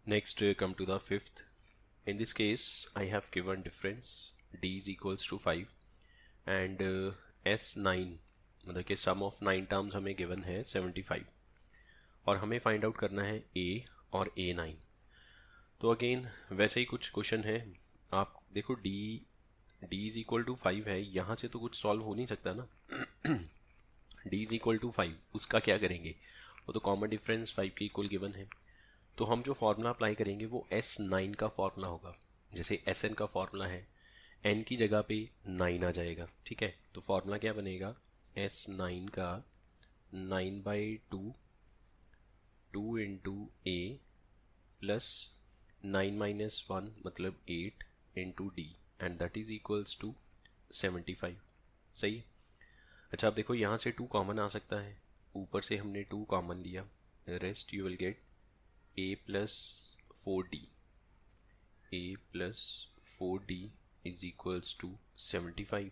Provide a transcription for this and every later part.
Next, come to the fifth. In this case, I have given difference d is equals to 5 and S9 मतलब कि sum of 9 terms हमें given है 75 और हमें find out करना है A और A9। तो अगेन वैसे ही कुछ क्वेश्चन है। आप देखो d इज इक्वल टू 5 है, यहाँ से तो कुछ सॉल्व हो नहीं सकता ना। d इज इक्वल टू 5, उसका क्या करेंगे? वो तो कॉमन डिफरेंस 5 के इक्वल गिवन है, तो हम जो फार्मूला अप्लाई करेंगे वो S9 का फार्मूला होगा। जैसे Sn का फार्मूला है, n की जगह पे 9 आ जाएगा, ठीक है। तो फार्मूला क्या बनेगा? S9 का 9/2 2 इंटू ए प्लस 9 - 1 मतलब 8 into D and that is equals to 75। सही। अच्छा, आप देखो यहाँ से 2 कॉमन आ सकता है, ऊपर से हमने 2 कॉमन लिया, rest you will get a plus 4d, a plus 4d is equals to 75।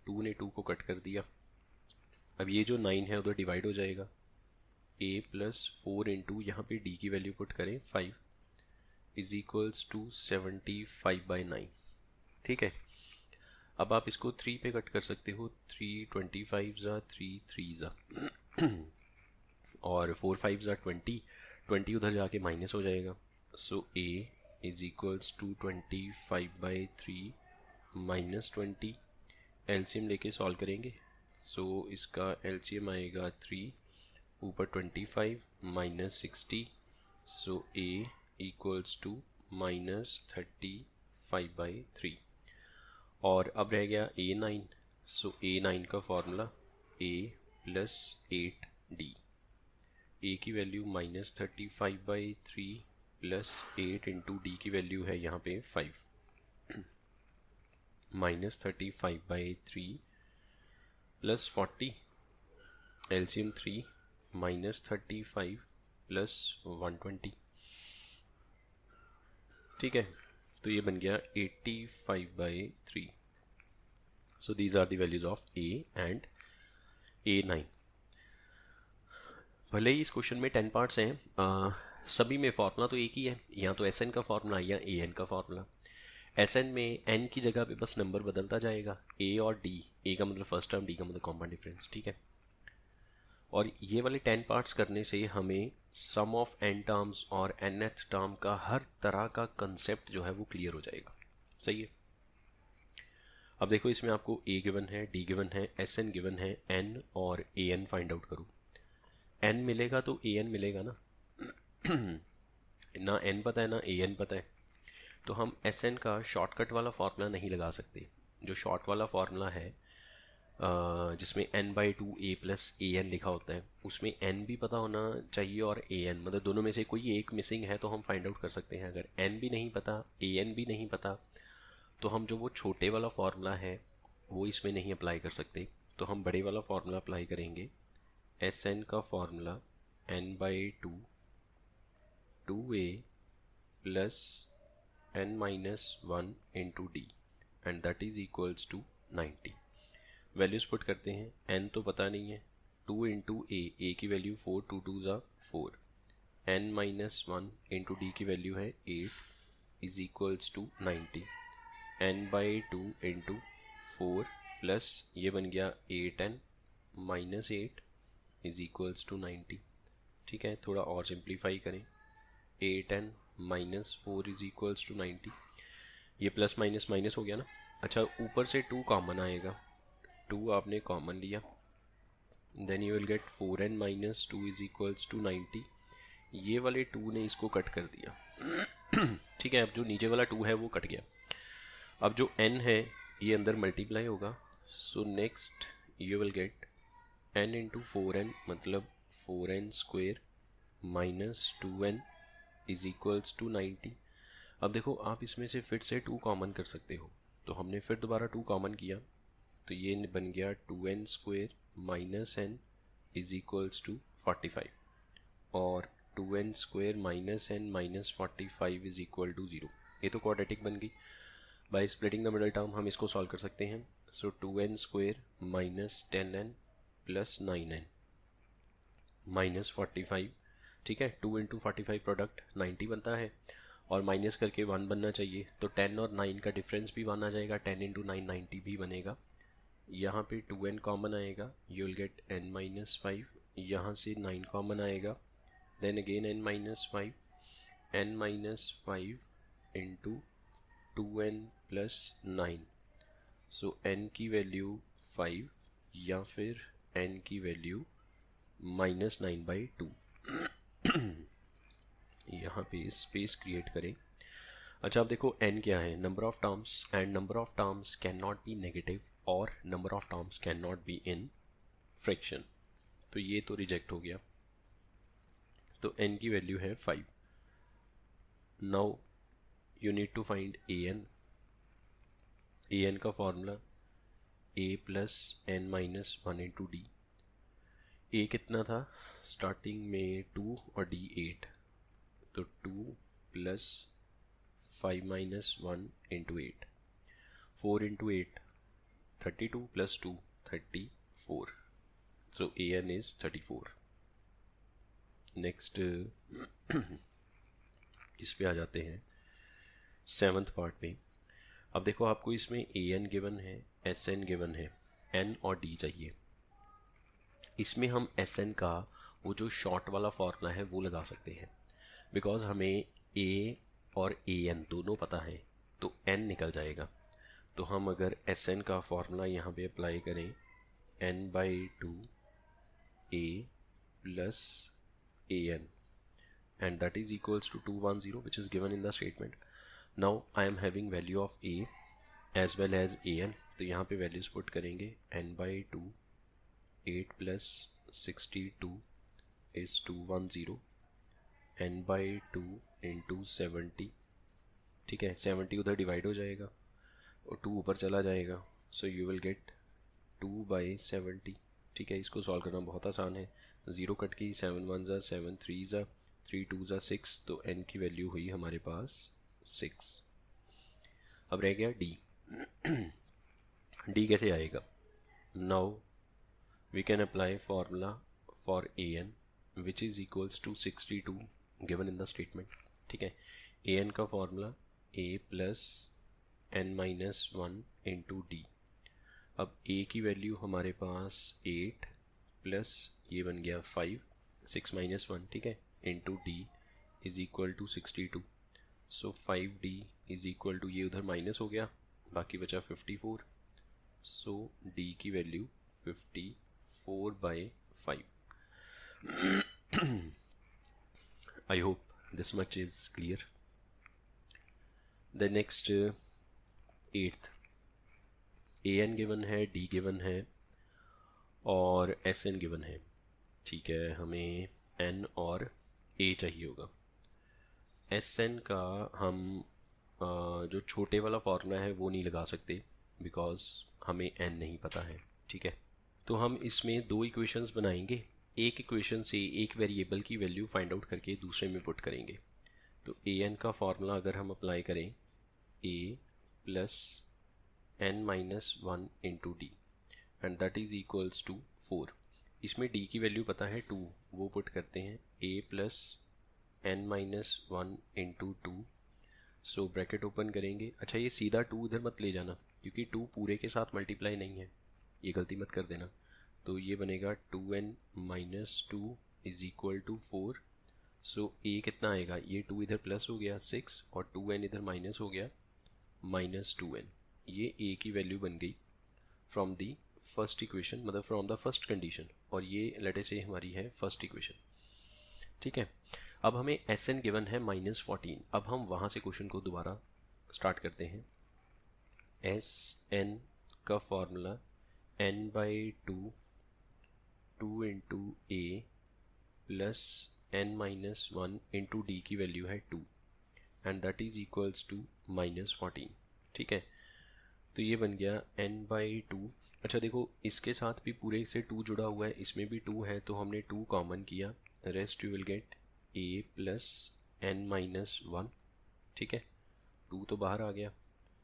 2 ने 2 को कट कर दिया, अब ये जो 9 है उधर डिवाइड हो जाएगा। a प्लस 4 इंटू यहाँ पे d की वैल्यू पुट करें 5 इज इक्वल्स टू 75/9, ठीक है। अब आप इसको 3 पे कट कर सकते हो, 3 25 ज़ा 3 3 ज़ा और 4 5 ज़ा 20 20 उधर जाके माइनस हो जाएगा। So a is equals to 25/3 minus 20। LCM लेके सॉल्व करेंगे, सो इसका एलसीएम आएगा 3 ऊपर 25 minus 60, so a equals to -35/3। और अब रह गया A9, सो A9 का formula a plus 8d, a की वैल्यू -35/3 प्लस 8 इंटू डी की वैल्यू है यहाँ पे 5, -35/3 प्लस 40 एलसीएम 3 -35 प्लस 120, ठीक है। तो ये बन गया 85/3। So these are the values of a and A9। भले ही इस क्वेश्चन में 10 पार्ट्स हैं, सभी में फॉर्मूला तो एक ही है, या तो Sn का फॉर्मूला या An का फॉर्मूला। Sn में n की जगह पे बस नंबर बदलता जाएगा, a और d, a का मतलब फर्स्ट टर्म, d का मतलब कॉमन डिफरेंस, ठीक है। और ये वाले 10 पार्ट्स करने से हमें सम ऑफ n टर्म्स और nth टर्म का हर तरह का कंसेप्ट जो है वो क्लियर हो जाएगा। सही है। अब देखो इसमें आपको a गिवन है, d गिवन है, Sn गिवन है, n और an फाइंड आउट करो। n मिलेगा तो an मिलेगा ना ना n पता है ना an पता है, तो हम Sn का शॉर्टकट वाला फार्मूला नहीं लगा सकते। जो शॉर्ट वाला फार्मूला है जिसमें n/2 a प्लस an लिखा होता है, उसमें n भी पता होना चाहिए और an, मतलब दोनों में से कोई एक मिसिंग है तो हम फाइंड आउट कर सकते हैं। अगर n भी नहीं पता, an भी नहीं पता, तो हम जो वो छोटे वाला फार्मूला है वो इसमें नहीं अप्लाई कर सकते, तो हम बड़े वाला फार्मूला अप्लाई करेंगे। Sn का formula n/2 2a plus n-1 into D and that is equals to 90। Values put करते हैं, n तो पता नहीं है, 2 इंटू a की वैल्यू 4, 2 2 ज़ा 4, n-1 इंटू डी की वैल्यू है 8 is equals to 90, n/2 into 4 plus ये बन गया 8n minus 8 is equals to 90, ठीक है। थोड़ा और सिंप्लीफाई करें, 8n minus 4 is equals to 90, ये प्लस माइनस माइनस हो गया ना। अच्छा, ऊपर से 2 कॉमन आएगा, 2 आपने कॉमन लिया, then you will get 4n minus 2 is equals to 90। ये वाले 2 ने इसको कट कर दिया ठीक है। अब जो नीचे वाला 2 है वो कट गया, अब जो n है ये अंदर मल्टीप्लाई होगा, so next you will get n into 4n मतलब 4n square minus 2n is equals to 90। अब देखो आप इसमें से फिर से 2 कॉमन कर सकते हो, तो हमने फिर दोबारा 2 कॉमन किया, तो ये बन गया 2n square minus n is equals to 45 और 2n square minus n minus 45 is equal to 0। ये तो क्वाड्रेटिक बन गई। By splitting the middle term हम इसको सॉल्व कर सकते हैं, so 2n square minus 10n plus 9n minus 45, ठीक है, 2 इंटू 45 प्रोडक्ट 90 बनता है, और माइनस करके 1 बनना चाहिए, तो 10 और 9 का डिफरेंस भी 1 आ जाएगा, 10 इंटू 9 90 भी बनेगा। यहाँ पे 2n कॉमन आएगा, you will get n minus 5, यहाँ से 9 कॉमन आएगा, then again n minus 5, n minus 5 into 2n plus 9, so n की वैल्यू 5 या फिर n की वैल्यू -9/2। यहाँ पे स्पेस क्रिएट करें। अच्छा, अब देखो n क्या है, number of terms, and number of terms can not be negative और number of terms can not be in fraction, तो ये तो रिजेक्ट हो गया, तो n की वैल्यू है 5। Now you need to find an का formula a plus n minus 1 into D. a कितना था स्टार्टिंग में 2 और d 8, तो 2 plus 5 minus 1 into 8, 4 into 8 32 plus 2 34, so an is 34। Next इस पे आ जाते हैं 7th पार्ट में। अब देखो आपको इसमें an गिवन है, sn गिवन है, n और d चाहिए। इसमें हम sn का वो जो शॉर्ट वाला फॉर्मूला है वो लगा सकते हैं, बिकॉज हमें a और an दोनों पता है, तो n निकल जाएगा। तो हम अगर sn का फॉर्मूला यहाँ पे अप्लाई करें, n/2 a plus an, and that is equals to 210, which is given in the statement. Now I am having value of a as well as an, तो यहाँ पे वैल्यूज पुट करेंगे, n/2 8 plus 62 is 210, n/2 into 70, ठीक है, 70 उधर divide हो जाएगा और 2 ऊपर चला जाएगा, सो यू विल गेट 2/70। ठीक है, इसको सॉल्व करना बहुत आसान है, 0 कट की 7 1 ज़ा 7 3 ज़ा 3 2 ज़ा 6, तो n की वैल्यू हुई हमारे पास 6। अब रह गया d। d कैसे आएगा? Now we can apply formula for an which is equals to 62 given in the statement. ठीक है, an का formula a plus n minus 1 into D. अब a की वैल्यू हमारे पास 8 प्लस ये बन गया 5, 6 माइनस 1, ठीक है, into D is equal to 62, so 5d is equal to, ये उधर माइनस हो गया, बाकी बचा 54, सो d की value 54/5। I hope this much is clear. The next 8th, an given है, d गिवन है और sn गिवन है। ठीक है, हमें n और a चाहिए होगा। sn का हम जो छोटे वाला फॉर्मूला है वो नहीं लगा सकते, बिकॉज हमें n नहीं पता है। ठीक है, तो हम इसमें दो इक्वेशंस बनाएंगे, एक इक्वेशन से एक वेरिएबल की वैल्यू फाइंड आउट करके दूसरे में पुट करेंगे। तो an का फॉर्मूला अगर हम अप्लाई करें, a plus n minus 1 into D, and that is equals to 4। इसमें d की वैल्यू पता है 2, वो पुट करते हैं, a plus n minus 1 into 2, so bracket open करेंगे। अच्छा, ये सीधा 2 इधर मत ले जाना, क्योंकि 2 पूरे के साथ मल्टीप्लाई नहीं है, ये गलती मत कर देना। तो ये बनेगा 2n minus 2 is equal to 4, so a कितना आएगा, ये 2 इधर प्लस हो गया 6 और 2n इधर माइनस हो गया -2n। ये a की वैल्यू बन गई फ्रॉम दी फर्स्ट इक्वेशन, मतलब फ्रॉम द फर्स्ट कंडीशन, और ये लेट अस से हमारी है फर्स्ट इक्वेशन। ठीक है, अब हमें sn गिवन है -14। अब हम वहाँ से क्वेश्चन को दोबारा स्टार्ट करते हैं। sn का formula n/2 2 into a plus n minus 1 into D की वैल्यू है 2, and that is equals to -14। ठीक है, तो ये बन गया n/2। अच्छा देखो, इसके साथ भी पूरे से 2 जुड़ा हुआ है, इसमें भी 2 है, तो हमने 2 कॉमन किया, rest you will get a plus n minus 1। ठीक है, 2 तो बाहर आ गया,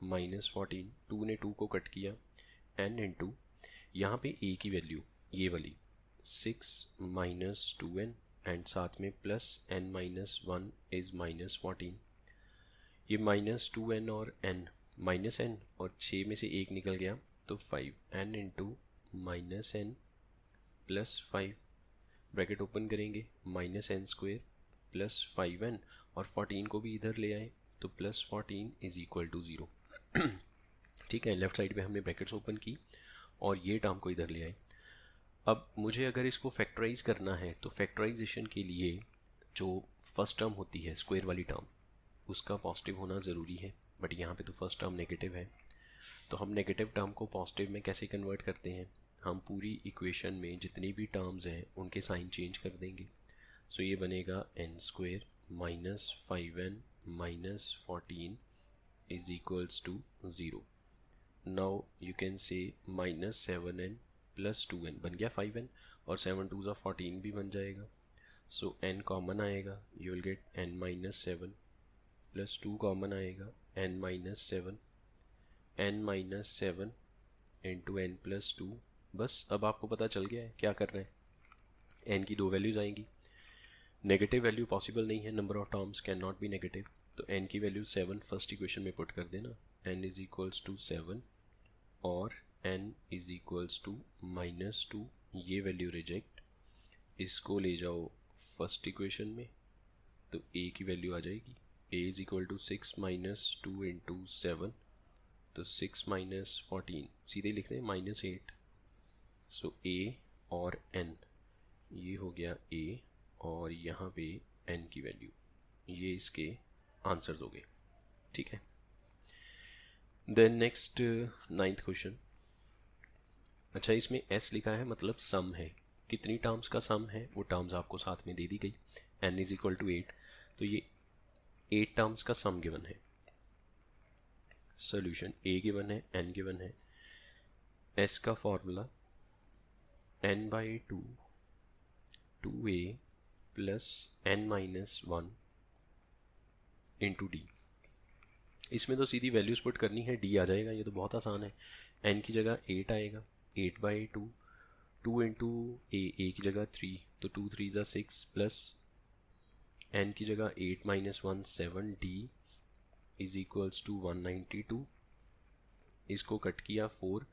-14, 2 ने 2 को कट किया, n इंटू यहाँ पे a की वैल्यू ये वाली 6 माइनस 2n एंड साथ में plus n minus 1 is minus 14। ये माइनस 2n और n, माइनस n और 6 में से एक निकल गया तो 5n into minus n plus 5, bracket open करेंगे, minus n square plus 5n और 14 को भी इधर ले आए तो प्लस 14 इज इक्वल टू 0। ठीक है, लेफ्ट साइड पे हमने ब्रैकेट्स ओपन की और ये टर्म को इधर ले आए। अब मुझे अगर इसको फैक्टराइज करना है तो फैक्टराइजेशन के लिए जो फर्स्ट टर्म होती है स्क्वायर वाली टर्म, उसका पॉजिटिव होना ज़रूरी है, बट यहाँ पे तो फर्स्ट टर्म नेगेटिव है। तो हम नेगेटिव टर्म को पॉजिटिव में कैसे कन्वर्ट करते हैं, हम पूरी इक्वेशन में जितनी भी टर्म्स हैं उनके साइन चेंज कर देंगे। सो ये बनेगा n square minus 5n minus 14 is equals to 0। Now you can say minus 7n plus 2n बन गया 5n और 7 2 ज़ा 14 भी बन जाएगा। सो n कॉमन आएगा, you will get n minus 7 plus 2 common आएगा n minus 7, n minus 7 into n plus 2। बस अब आपको पता चल गया है क्या कर रहे हैं। n की दो वैल्यूज़ आएंगी, नेगेटिव वैल्यू पॉसिबल नहीं है, number of terms can not be negative, तो n की वैल्यू 7 फर्स्ट इक्वेशन में पुट कर देना, n इज इक्वल्स टू 7 और n is equals to minus 2, ये वैल्यू रिजेक्ट, इसको ले जाओ फर्स्ट इक्वेशन में तो a की वैल्यू आ जाएगी, a is equal to 6 minus 2 into 7, तो 6 माइनस 14 सीधे लिखते हैं माइनस 8। सो a और n, ये हो गया a और यहाँ पे n की वैल्यू, ये इसके आंसर्स हो गए। ठीक है, देन नेक्स्ट 9th क्वेश्चन। अच्छा, इसमें s लिखा है मतलब सम है, कितनी टर्म्स का सम है वो टर्म्स आपको साथ में दे दी गई, n इज इक्वल टू 8, तो ये 8 टर्म्स का सम गिवन है। सोल्यूशन a गिवन है, n गिवन है, s का formula n by 2 2a plus n minus 1 into D. इसमें तो सीधी वैल्यूज पुट करनी है, d आ जाएगा, ये तो बहुत आसान है। n की जगह 8 आएगा, 8 बाई 2, 2 इंटू a की जगह 3, तो 2 3 ज़ा 6 प्लस n की जगह 8 minus 1 7, d is equals to 192। इसको कट किया 4,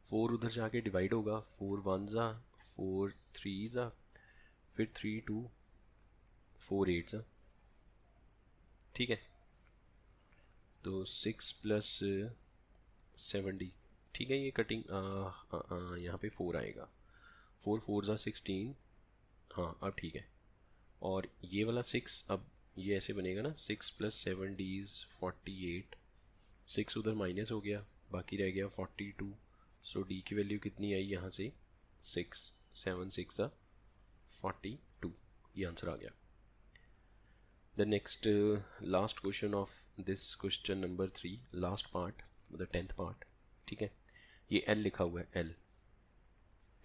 4 उधर जाके डिवाइड होगा, 4 1 ज़ा 4 3 ज़ा, फिर 3 2 4 8 ज़ा। ठीक है, तो 6 प्लस 70, ठीक है, ये कटिंग यहाँ पे 4 आएगा, 4 4 ज़ा 16, हाँ अब ठीक है। और ये वाला 6, अब ये ऐसे बनेगा ना, 6 प्लस 7 d इज़ 48, 6 उधर माइनस हो गया, बाकी रह गया 42। सो d की वैल्यू कितनी आई यहाँ से, 6, 7 6 ज़ा 42, ये आंसर आ गया। The next last question of this question number 3, last part, the 10th part। ठीक है, ये L लिखा हुआ है,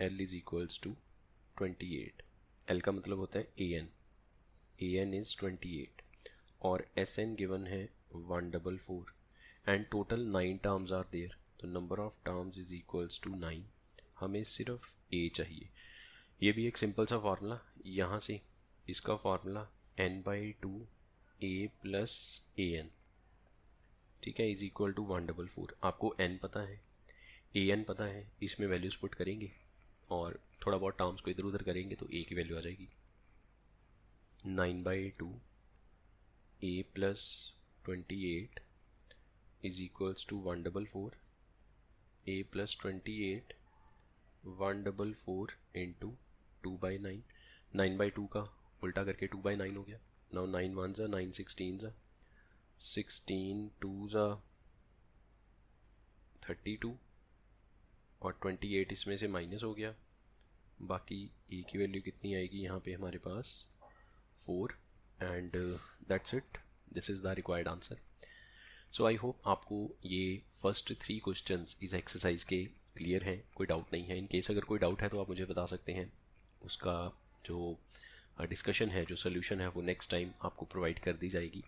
L is equals to 28, L का मतलब होता है AN is 28 और SN given है 144 and total 9 terms are there, तो number of terms is equals to 9, हमें सिर्फ A चाहिए। ये भी एक सिंपल सा फार्मूला, यहाँ से इसका formula n by 2 a plus A N, ठीक है, इज इक्वल टू 144। आपको n पता है, an पता है, इसमें वैल्यूज पुट करेंगे और थोड़ा बहुत टर्म्स को इधर उधर करेंगे तो a की वैल्यू आ जाएगी 9 by 2 a plus 28 is equals to 144, a plus 28 144 into 2 by 9, 9 by 2 का उल्टा करके 2 बाई 9 हो गया। नाउ 9 1 ज़ा 9 16 ज़ा 16 2 ज़ा 32 और 28 इसमें से माइनस हो गया, बाकी e की वैल्यू कितनी आएगी यहाँ पे हमारे पास 4 and that's it, this is the required answer. So I hope आपको ये फर्स्ट 3 क्वेश्चंस इस एक्सरसाइज के क्लियर हैं, कोई डाउट नहीं है। इन केस अगर कोई डाउट है तो आप मुझे बता सकते हैं, उसका जो डिस्कशन है, जो सोल्यूशन है, वो नेक्स्ट टाइम आपको प्रोवाइड कर दी जाएगी।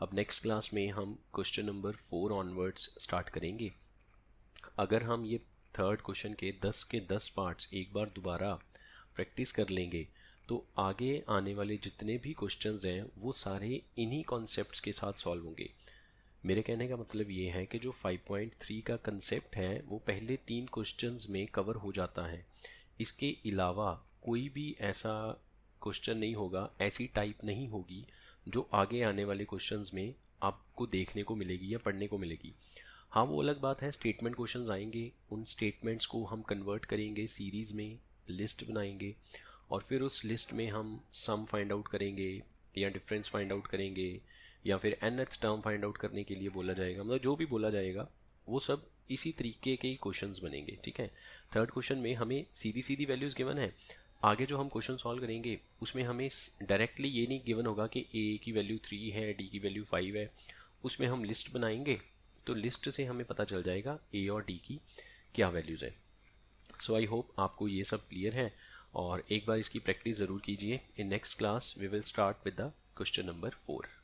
अब नेक्स्ट क्लास में हम क्वेश्चन नंबर 4 ऑनवर्ड्स स्टार्ट करेंगे। अगर हम ये थर्ड क्वेश्चन के 10 पार्ट्स एक बार दोबारा प्रैक्टिस कर लेंगे तो आगे आने वाले जितने भी क्वेश्चंस हैं वो सारे इन्हीं कॉन्सेप्ट्स के साथ सॉल्व होंगे। मेरे कहने का मतलब ये है कि जो 5.3 का कंसेप्ट है वो पहले 3 क्वेश्चंस में कवर हो जाता है। इसके अलावा कोई भी ऐसा क्वेश्चन नहीं होगा, ऐसी टाइप नहीं होगी जो आगे आने वाले क्वेश्चंस में आपको देखने को मिलेगी या पढ़ने को मिलेगी। हाँ, वो अलग बात है, स्टेटमेंट क्वेश्चंस आएंगे, उन स्टेटमेंट्स को हम कन्वर्ट करेंगे सीरीज़ में, लिस्ट बनाएंगे और फिर उस लिस्ट में हम सम फाइंड आउट करेंगे या डिफरेंस फाइंड आउट करेंगे या फिर nth टर्म फाइंड आउट करने के लिए बोला जाएगा, मतलब जो भी बोला जाएगा वो सब इसी तरीके के ही क्वेश्चंस बनेंगे। ठीक है, थर्ड क्वेश्चन में हमें सीधी सीधी वैल्यूज़ गिवन है। आगे जो हम क्वेश्चन सॉल्व करेंगे उसमें हमें डायरेक्टली ये नहीं गिवन होगा कि ए की वैल्यू 3 है, डी की वैल्यू 5 है। उसमें हम लिस्ट बनाएंगे तो लिस्ट से हमें पता चल जाएगा ए और डी की क्या वैल्यूज़ है। सो आई होप आपको ये सब क्लियर है और एक बार इसकी प्रैक्टिस ज़रूर कीजिए। In next class we will start with the question number 4।